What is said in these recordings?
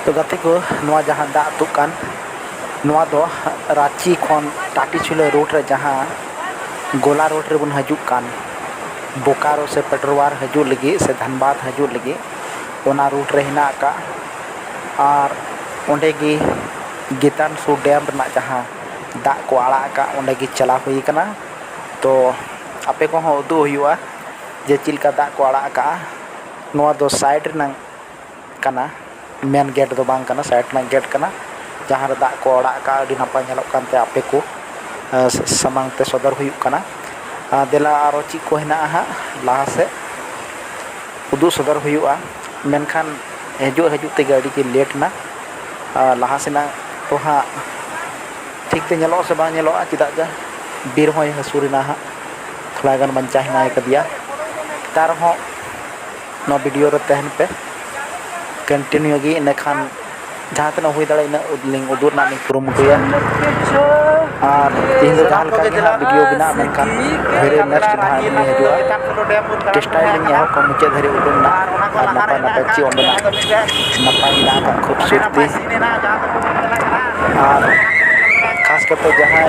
तो गाते को नवा जहां दा तुकान नवा दो रांची खन टाटीचुला रोड रे जहां गोला रोड रे बन हजु कान बोकारो से पेट्रोवार हजु लगी से धनबाद हजु लगी ओना रूट रे हिना का और ओंडे गी गीतानसू डैम रना जहां दा को आड़ा का ओंडे गी चला हुई कना। तो आपे को हो उदु हुआ जे चिलका दा को आड़ा का नवा दो साइड रना कना मेन गेट दो बांग कना साइड ना गेट कना जहां रे दा को आड़ा का अडी नपाय नेलोक कानते आपे को समांग ते सदर हुई कना। देला आरो ची को हिना हा लाहा से उदु सदर हुआ मेनखान हजू हजू ते गाड़ी की लेट ना लाहा सेना तो हाँ ठीक ते नेलो से बांग नेलो चिदा जा बीर होय हसुरिना हा थोड़ा गान बंचा हिना कदिया तार हो नो वीडियो रे तहन पे कंटिन्यू गी इन खान जहां तना हुई दड़ा इन लिंग उदुर ना लिंग कुरुमुटुया और तीन दो जहां का गे वीडियो बिना मेनखान धीरे नेक्स्ट जहां में हजुआ टेस्टाइलिंग या को मुचे धरे उडुन ना और नपाय नपाय ची ओंडना नपाय ना का खूबसूरती और खास करते जहां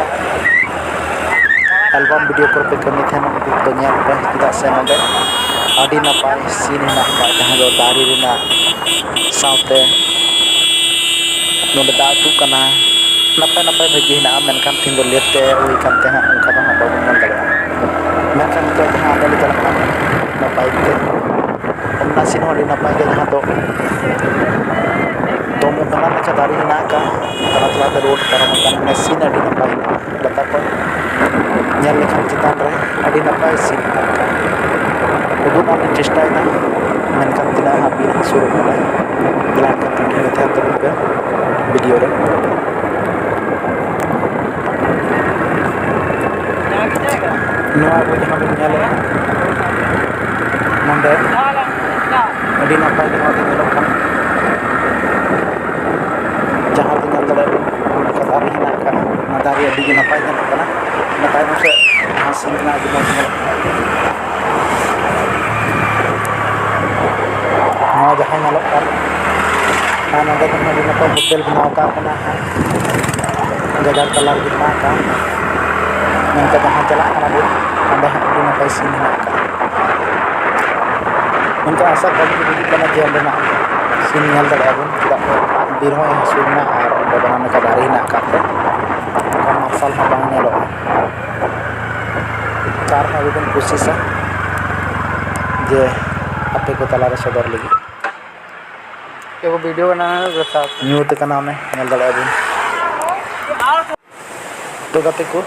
एल्बम वीडियो पर पे कमी थे ना दुनिया पे चिदा से नडे अडी नपाय सीन ना का जहां दो दारी रिना साउते नोडे दातु कना नपाय नपाय भगी ना मेनखान थिन दो लेते हुई कानते हैं उनका तो बाबू मन दगा मेनखान तो जहां आले चला नपाय ते ओमना सीन होली नपाय के जहां तो दोमो कना लेका दारी ना का तला तला ते रोड परम कना सीन अडी नपाय लता को nyal lekan चितान रे अडी नपाय सीन का उदु ना चेष्टा ना मेनखान तिना हाबी सुर कना दिलान का कंटिन्यू थे तो पे वीडियो रे नवा को जहां बन nyale नंदे अडी नपाय जहां ते नेलो कना जहां ते nyal दड़े उनका दारी हिना का ना दारी अडी गे नपाय नेलो कना नपाय से हासिल ना अडी मो नवा जहां नेलो का नंदे को अडी नपाय होटल बनाव का कना गजर कलर दिखा का नंका जहां चला कना बो अंदे अडी नपाय सीन ना का उनका आशा कभी भी कना जे अंदे सीन नेल दड़ा बन चिदा बीर हो हसुरना और अंदे बनाने का दारी ना का का मार्शल हा बांग नेलो चार ना भी कोशिश जे आपे को तला रे सदर लगी एगो वीडियो बना रखा न्यूट कना ने नेल दड़ा बन तो गाते को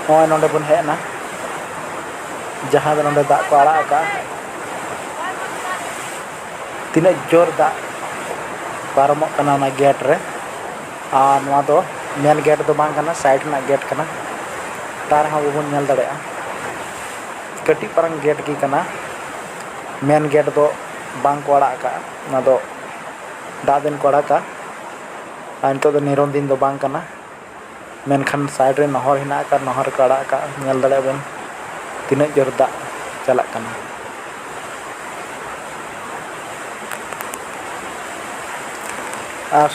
होय नोंडे बन हे ना जहां दे नोंडे दा को आड़ा का तीना जोर दा पारमो कना ना गेट रे आ नवा दो मेन गेट दो बांग कना साइड ना गेट कना तार हा बन नेल दड़ा कटी परंग गेट की कना मेन गेट दो बांग को आड़ा का ना दो दा दिन को आड़ा का अंतो दो निरोन दिन दो बांग कना मेनखान साइड रे नहर हिना का नहर को आड़ा का नेल दड़ा बन तीना जोर दा चला कना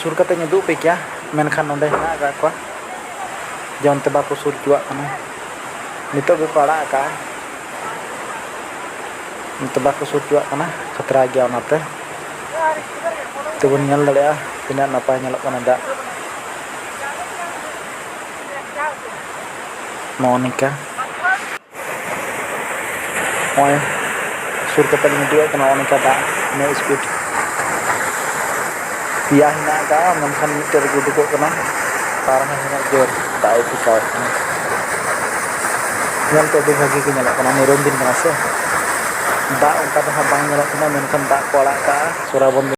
सुर कते दुब पे क्या मेनखान नोंडे हिना का को जौनते बाको सुर चुआ कना नितो के को आड़ा का नितो बाको सुर चुआ कना खतरा गया ओनाते तो बन नेल दड़ा तिना नपाय नेलो कना दा मोनिका ओय सुर कते वीडियो कना मोनिका दा ने स्पीड पिया हिना का मेनखान मिटर गुडु को कना पारम हिना जोर दाय पिकाव कना नेल तो भागी के नेलो कना निरोन दिन कना से दा उनका तो बांग नेलो कना मेनखान दा को आड़ा का सोराबन